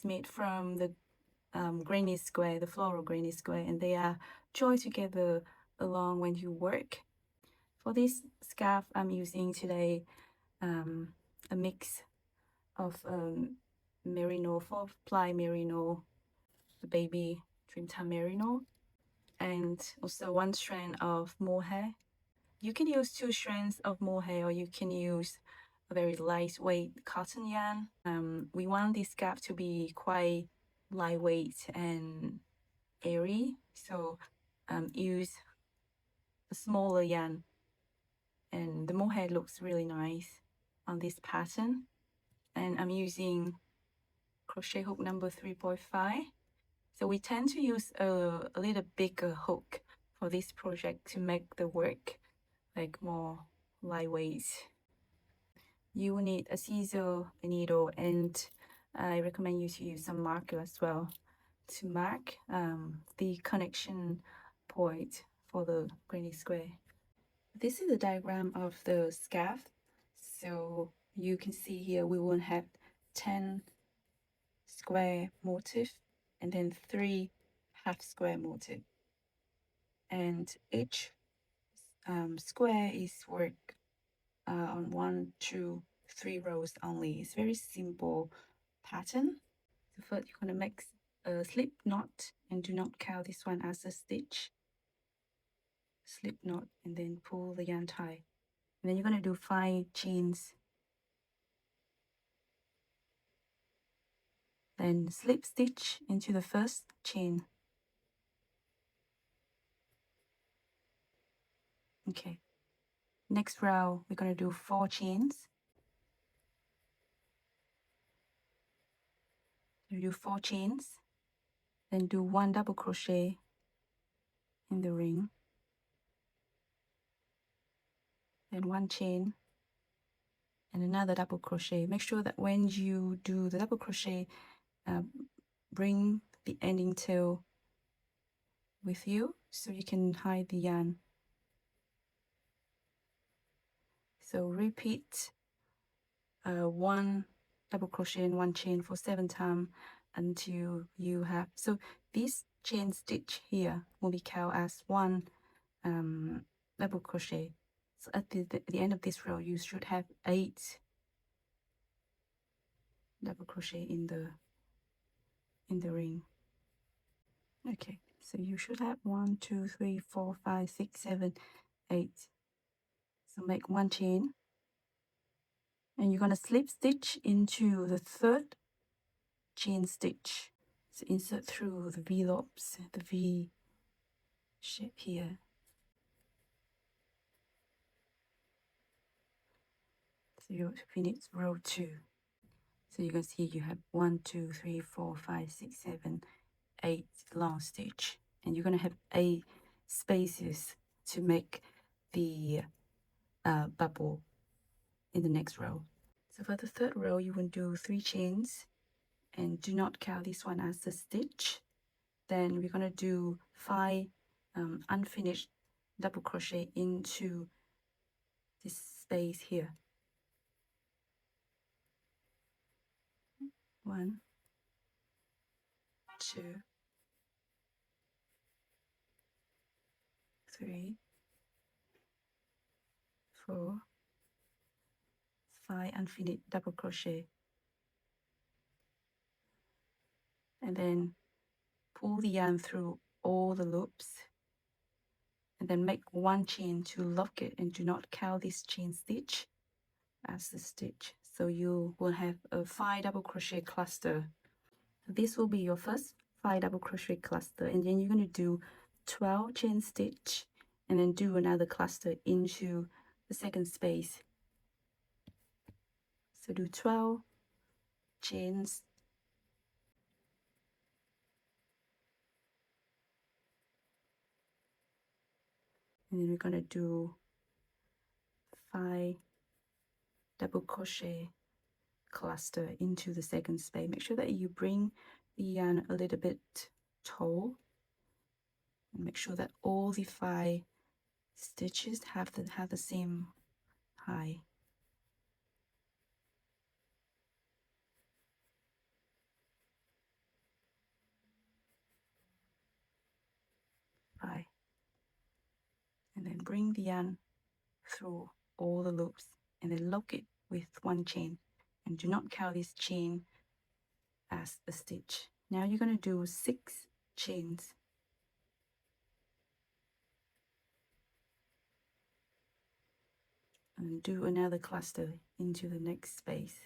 is made from the granny square, the floral granny square, and they are joined together along when you work. For this scarf, I'm using today a mix of merino, 4-ply merino, the baby Dreamtime merino, and also 1 strand of mohair. You can use 2 strands of mohair, or you can use a very lightweight cotton yarn. We want this scarf to be quite lightweight and airy, so use a smaller yarn, and the mohair looks really nice on this pattern. And I'm using crochet hook number 3.5. So we tend to use a little bigger hook for this project to make the work like more lightweight. You will need a scissor, a needle, and I recommend you to use some marker as well to mark the connection point for the granny square. This is the diagram of the scarf. So you can see here we will have 10 square motif and then 3 half square motif, and each square is worked on 1, 2, 3 rows only. It's very simple pattern. So first you're going to make a slip knot, and do not count this one as a stitch. Slip knot and then pull the yarn tie, and then you're going to do 5 chains, then slip stitch into the first chain. Okay, next row we're going to do 4 chains. You do 4 chains, then do 1 double crochet in the ring, then 1 chain and another double crochet. Make sure that when you do the double crochet, bring the ending tail with you so you can hide the yarn. So repeat 1 double crochet and 1 chain for 7 times until you have, so this chain stitch here will be counted as 1 double crochet. So at the end of this row you should have 8 double crochet in the ring. Okay, so you should have 1, 2, 3, 4, 5, 6, 7, 8. So make 1 chain, and you're going to slip stitch into the 3rd chain stitch. So insert through the V loops, the V shape here. So you finish row 2. So you can see you have 1, 2, 3, 4, 5, 6, 7, 8 long stitch, and you're going to have 8 spaces to make the bubble in the next row. So for the 3rd row you will do 3 chains, and do not count this one as a stitch. Then we're going to do 5 unfinished double crochet into this space here. 1, 2, 3, 4, 5 unfinished double crochet, and then pull the yarn through all the loops, and then make 1 chain to lock it, and do not count this chain stitch as the stitch. So you will have a 5 double crochet cluster. This will be your first 5 double crochet cluster, and then you're going to do 12 chain stitch and then do another cluster into the 2nd space. So do 12 chains, and then we're going to do 5 double crochet cluster into the 2nd space. Make sure that you bring the yarn a little bit tall, and make sure that all the 5 stitches have the same height. bring the yarn through all the loops and then lock it with one chain, and do not count this chain as a stitch. Now you're going to do 6 chains. And do another cluster into the next space.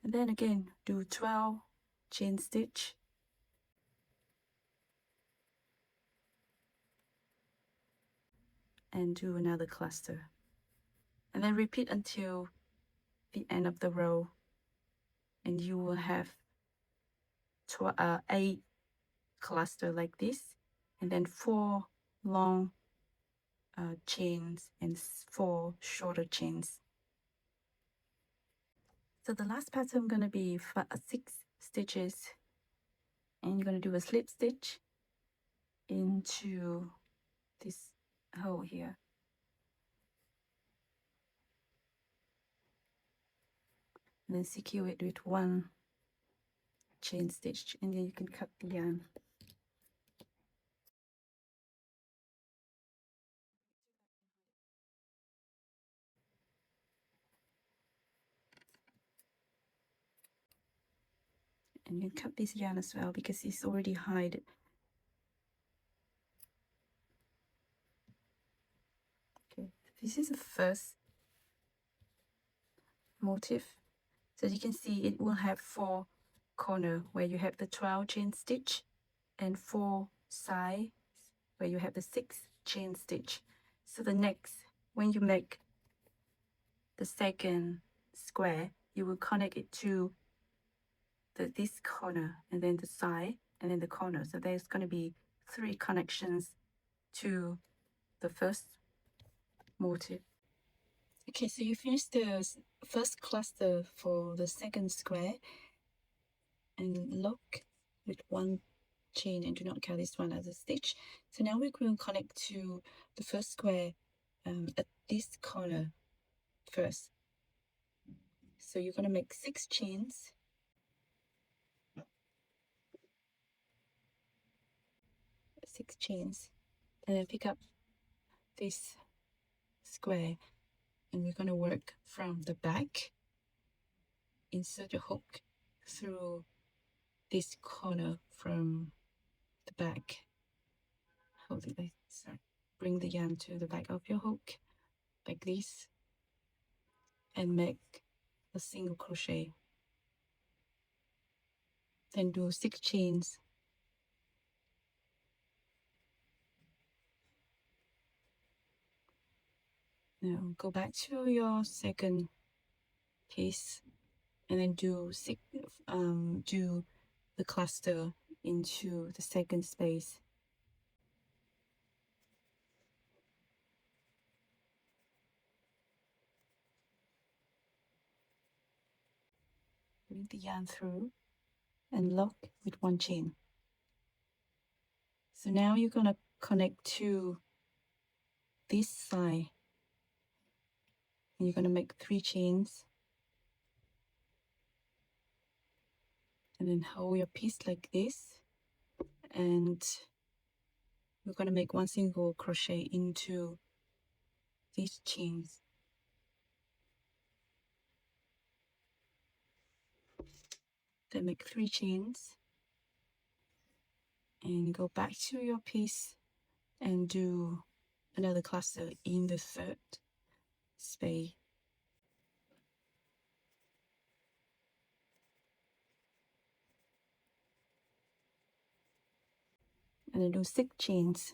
And then again do 12 chain stitch, and do another cluster, and then repeat until the end of the row, and you will have 8 cluster like this, and then 4 long chains and 4 shorter chains. So the last pattern going to be 6 stitches, and you're going to do a slip stitch into this hole here, and then secure it with 1 chain stitch, and then you can cut the yarn. And you cut this yarn as well because it's already hide. Okay, this is the first motif. So as you can see, it will have 4 corners where you have the 12 chain stitch, and 4 sides where you have the 6 chain stitch. So the next, when you make the second square, you will connect it to this corner, and then the side, and then the corner. So there's going to be 3 connections to the first motif. Okay, so you finished the first cluster for the second square, and lock with 1 chain and do not count this one as a stitch. So now we're going to connect to the first square at this corner first. So you're going to make 6 chains, and then pick up this square, and we're going to work from the back. Insert your hook through this corner from the back. Hold it like sorry. Bring the yarn to the back of your hook like this, and make a single crochet. Then do 6 chains. Now go back to your second piece, and then do the cluster into the second space. Bring the yarn through and lock with 1 chain. So now you're going to connect to this side, and you're going to make 3 chains, and then hold your piece like this, and we're going to make 1 single crochet into these chains. Then make 3 chains, and go back to your piece and do another cluster in the third space. And then do 6 chains.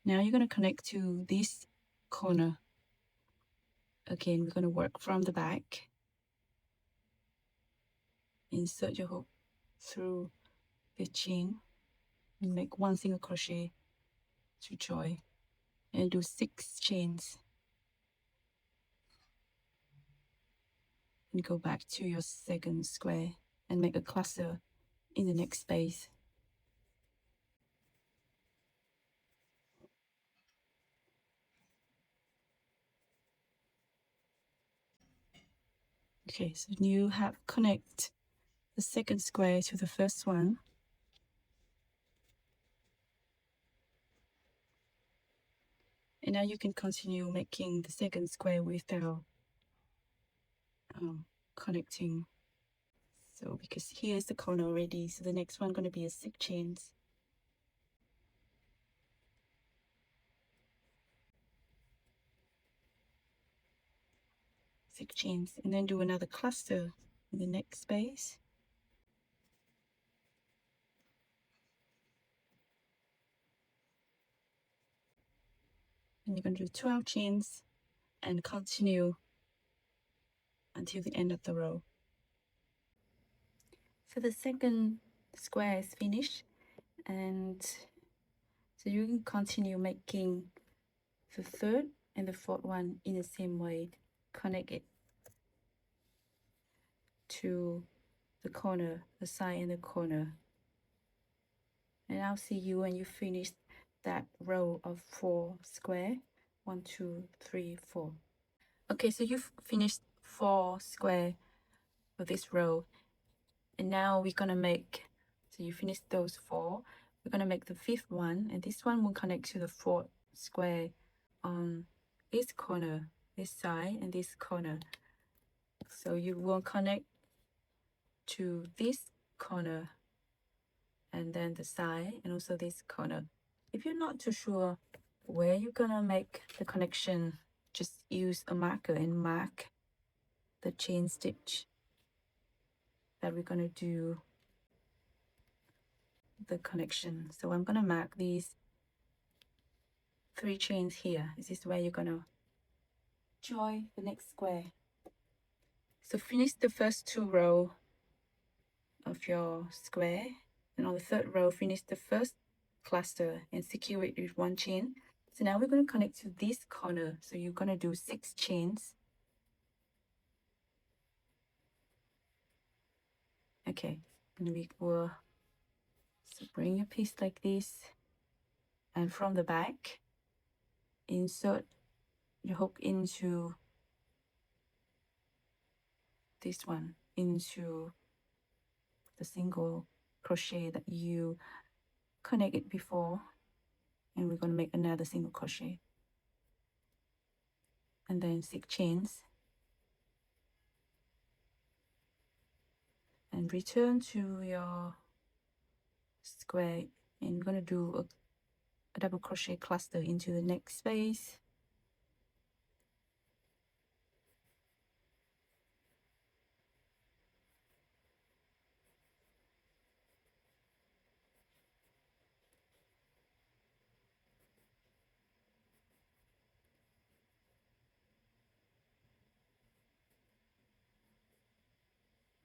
Now you're going to connect to this corner. Again, we're going to work from the back. Insert your hook through the chain and make 1 single crochet to join, and do 6 chains, and go back to your second square and make a cluster in the next space. Okay, so you have connect the second square to the first one. And now you can continue making the second square without connecting. So because here is the corner already, so the next one going to be a 6 chains. 6 chains, and then do another cluster in the next space. And you're going to do 12 chains and continue until the end of the row. So the second square is finished, and so you can continue making the third and the fourth one in the same way. Connect it to the corner, the side and the corner. And I'll see you when you finish that row of 4 square. 1, 2, 3, 4. Okay, so you've finished 4 square for this row, and now we're gonna make, so you finished those 4, we're gonna make the 5th one, and this one will connect to the 4th square on this corner, this side, and this corner. So you will connect to this corner and then the side, and also this corner. If you're not too sure where you're gonna make the connection, just use a marker and mark the chain stitch that we're gonna do the connection. So I'm gonna mark these 3 chains here. This is where you're gonna join the next square. So finish the first 2 rows of your square, and on the 3rd row finish the first cluster and secure it with 1 chain. So now we're going to connect to this corner, so you're going to do 6 chains. Okay, and we will, so bring your piece like this, and from the back insert your hook into this one, into the single crochet that you connected before, and we're going to make another single crochet, and then 6 chains, and return to your square, and you're going to do a double crochet cluster into the next space,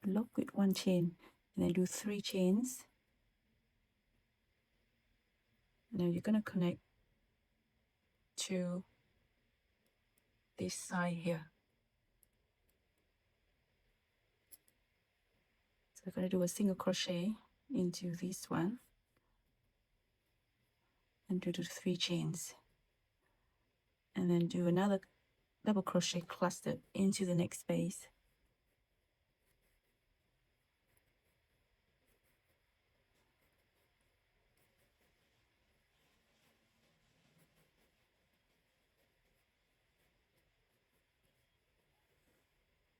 lock with 1 chain, and then do 3 chains. Now you're going to connect to this side here. So we're going to do a single crochet into this one and do the 3 chains, and then do another double crochet cluster into the next space,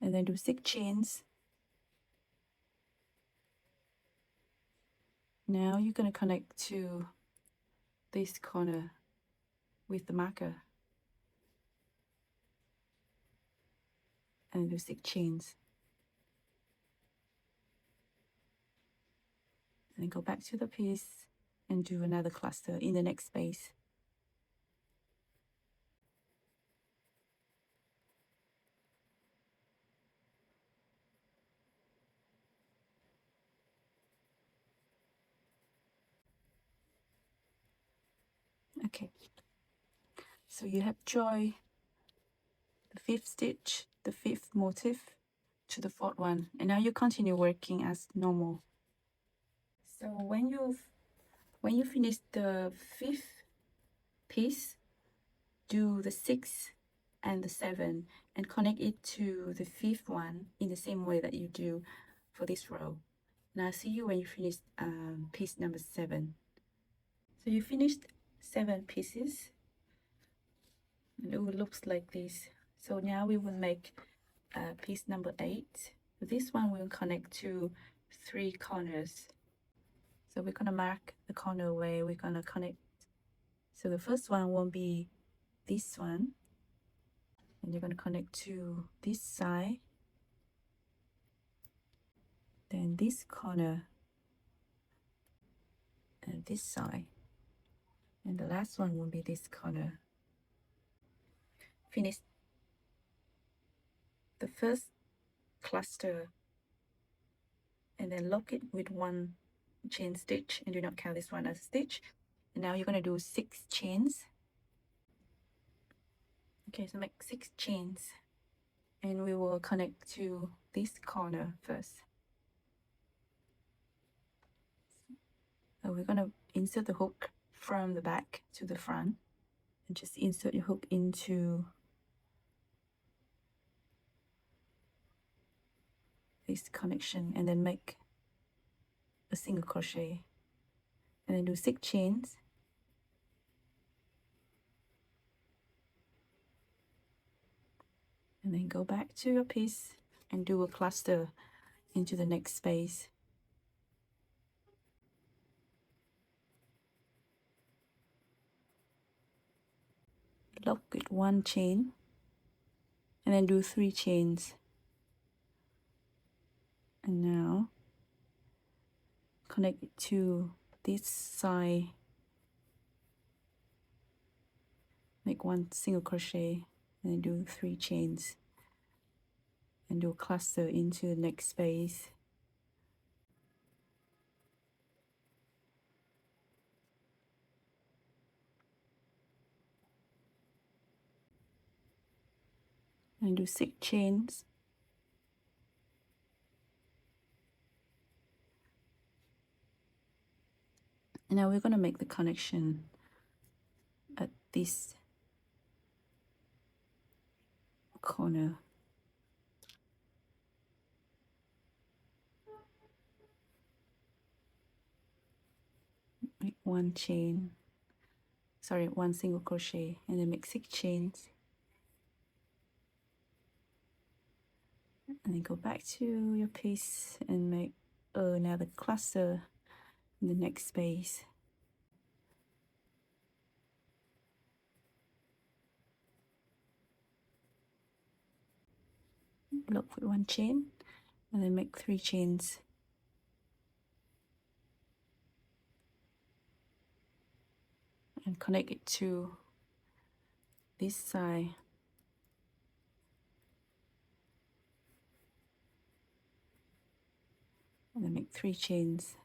and then do 6 chains. Now you're going to connect to this corner with the marker and do 6 chains, and then go back to the piece and do another cluster in the next space. Okay, so you have joined the 5th stitch, the 5th motif to the 4th one, and now you continue working as normal. So when you finish the 5th piece, do the 6th and the 7th, and connect it to the 5th one in the same way that you do for this row. And I'll see you when you finish piece number 7. So you finished 7 pieces, and it will look like this. So now we will make piece number 8. This one will connect to 3 corners. So we're gonna mark the corner where we're gonna connect. So the first one will be this one, and you're gonna connect to this side, then this corner, and this side, and the last one will be this corner. Finish the first cluster and then lock it with 1 chain stitch, and do not count this one as a stitch. And now you're going to do 6 chains. Okay, so make 6 chains, and we will connect to this corner first. So we're going to insert the hook from the back to the front, and just insert your hook into this connection, and then make a single crochet, and then do 6 chains, and then go back to your piece and do a cluster into the next space. Lock with 1 chain, and then do 3 chains. And now connect it to this side, make 1 single crochet, and then do 3 chains, and do a cluster into the next space. And do 6 chains, and now we're going to make the connection at this corner. Make 1 chain, sorry, 1 single crochet, and then make 6 chains, and then go back to your piece and make another cluster in the next space. Lock with 1 chain, and then make 3 chains, and connect it to this side, and then make 3 chains,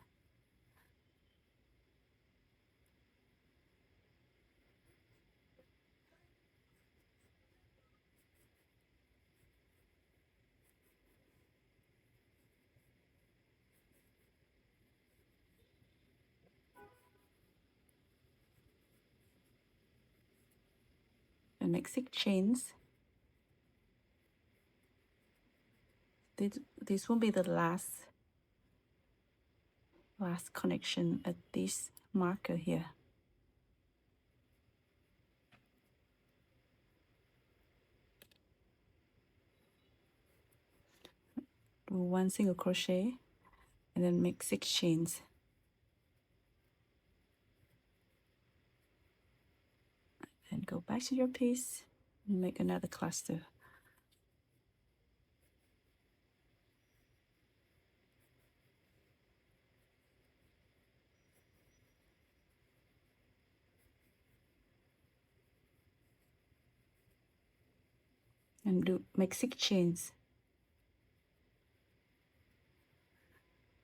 and make 6 chains. This will be the last connection at this marker here. Do 1 single crochet, and then make 6 chains, and go back to your piece and make another cluster. And make 6 chains,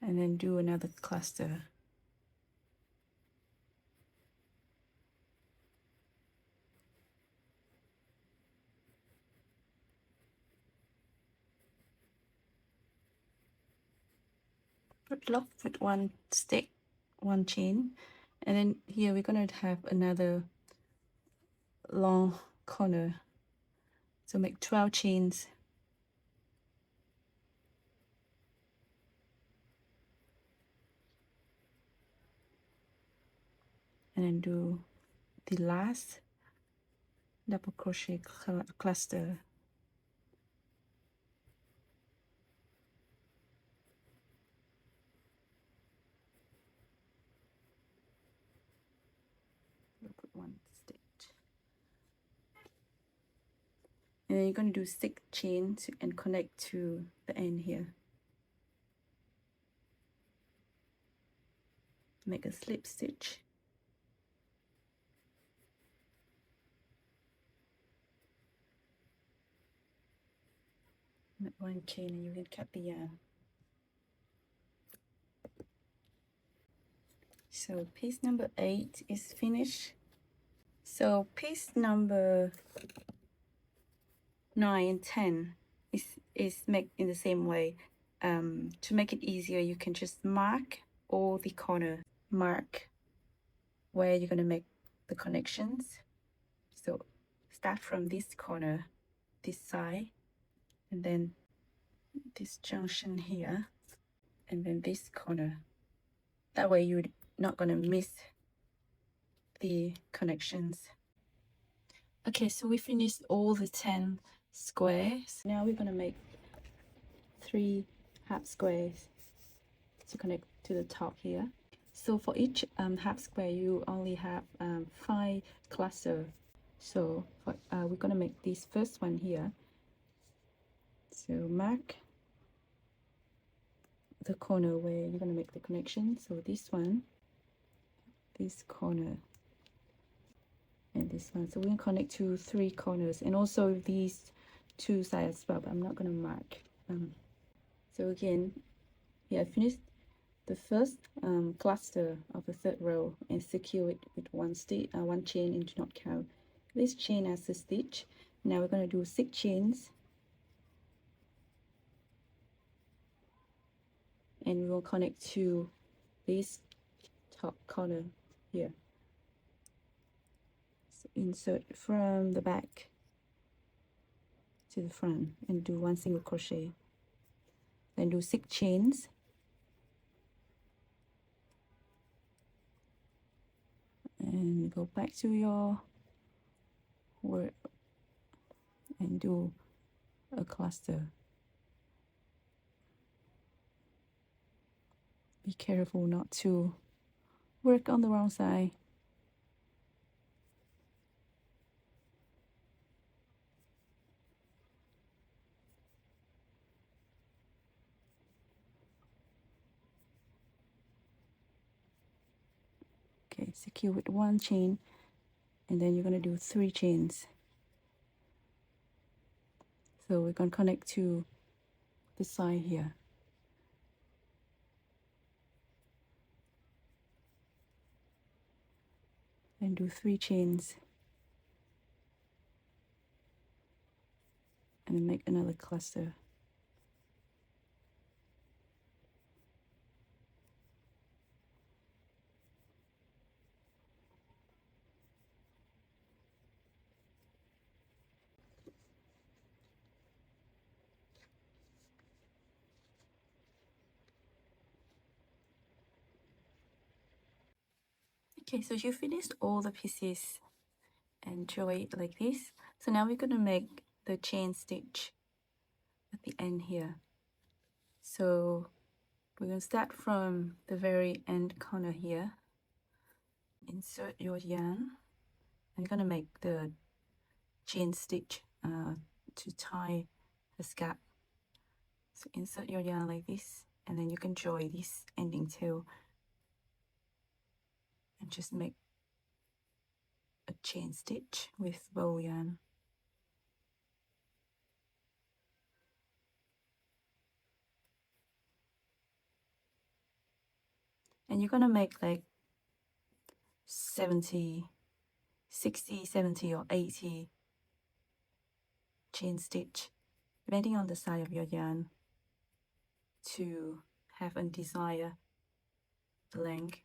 and then do another cluster. Lock with 1 stick, 1 chain, and then here we're gonna have another long corner. So make 12 chains. And then do the last double crochet cluster. Put one stitch. And then you're going to do 6 chains and connect to the end here. Make a slip stitch. Make 1 chain and you can cut the yarn. So piece number 8 is finished. So piece number 9 and 10 is made in the same way. To make it easier, you can just mark all the corner. Mark where you're going to make the connections. So start from this corner, this side, and then this junction here, and then this corner. That way you're not going to miss the connections. Okay, so we finished all the 10 squares. Now we're going to make 3 half squares to connect to the top here. So for each half square, you only have 5 clusters. So for, we're going to make this first one here. So mark the corner where you're going to make the connection. So this one, this corner, and this one. So we're going to connect to 3 corners, and also these 2 sides as well, but I'm not going to mark. So again, yeah, I finished the first cluster of the 3rd row and secure it with 1 chain and do not count this chain as a stitch. Now we're going to do 6 chains, and we will connect to this top corner here. So insert from the back to the front and do 1 single crochet, then do 6 chains, and go back to your work and do a cluster. Be careful not to work on the wrong side. Okay, secure with 1 chain, and then you're going to do 3 chains. So we're going to connect to the side here. And do 3 chains. And then make another cluster. Okay, so you finished all the pieces and draw it like this. So now we're going to make the chain stitch at the end here. So we're going to start from the very end corner here. Insert your yarn. I'm going to make the chain stitch to tie the scarf. So insert your yarn like this, and then you can join this ending tail and just make a chain stitch with bow yarn. And you're gonna make like 60, 70 or 80 chain stitch, depending on the size of your yarn, to have a desired length.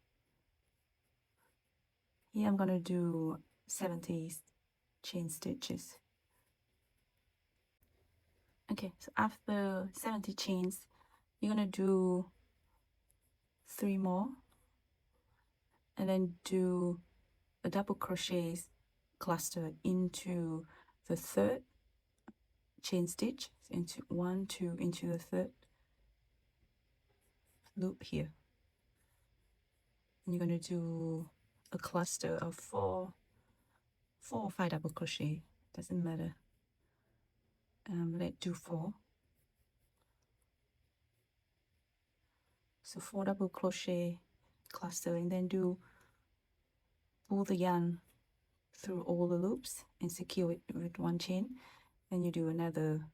Here I'm gonna do 70 chain stitches. Okay, so after 70 chains, you're gonna do 3 more, and then do a double crochet cluster into the third chain stitch, into 1, 2, into the third loop here. And you're going to do a cluster of 4 or 5 double crochet, doesn't matter. Let's do 4. So 4 double crochet cluster, and then pull the yarn through all the loops and secure it with 1 chain. Then you do another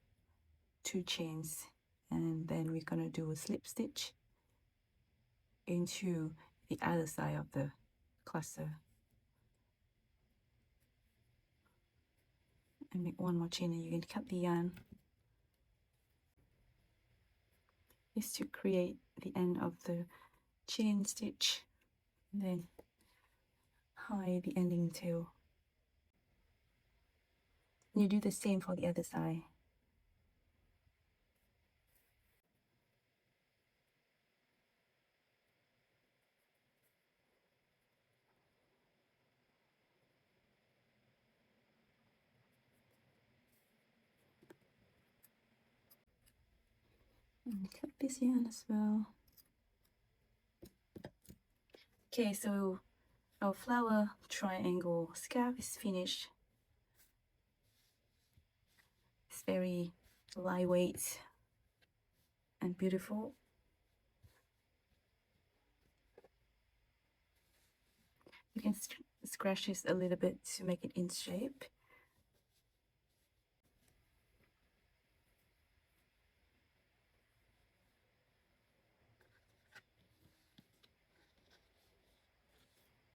2 chains, and then we're gonna do a slip stitch into the other side of the cluster and make 1 more chain, and you can cut the yarn. Is to create the end of the chain stitch, and then hide the ending tail. And you do the same for the other side. And cut this yarn as well. Okay, so our flower triangle scarf is finished. It's very lightweight and beautiful. You can scratch this a little bit to make it in shape.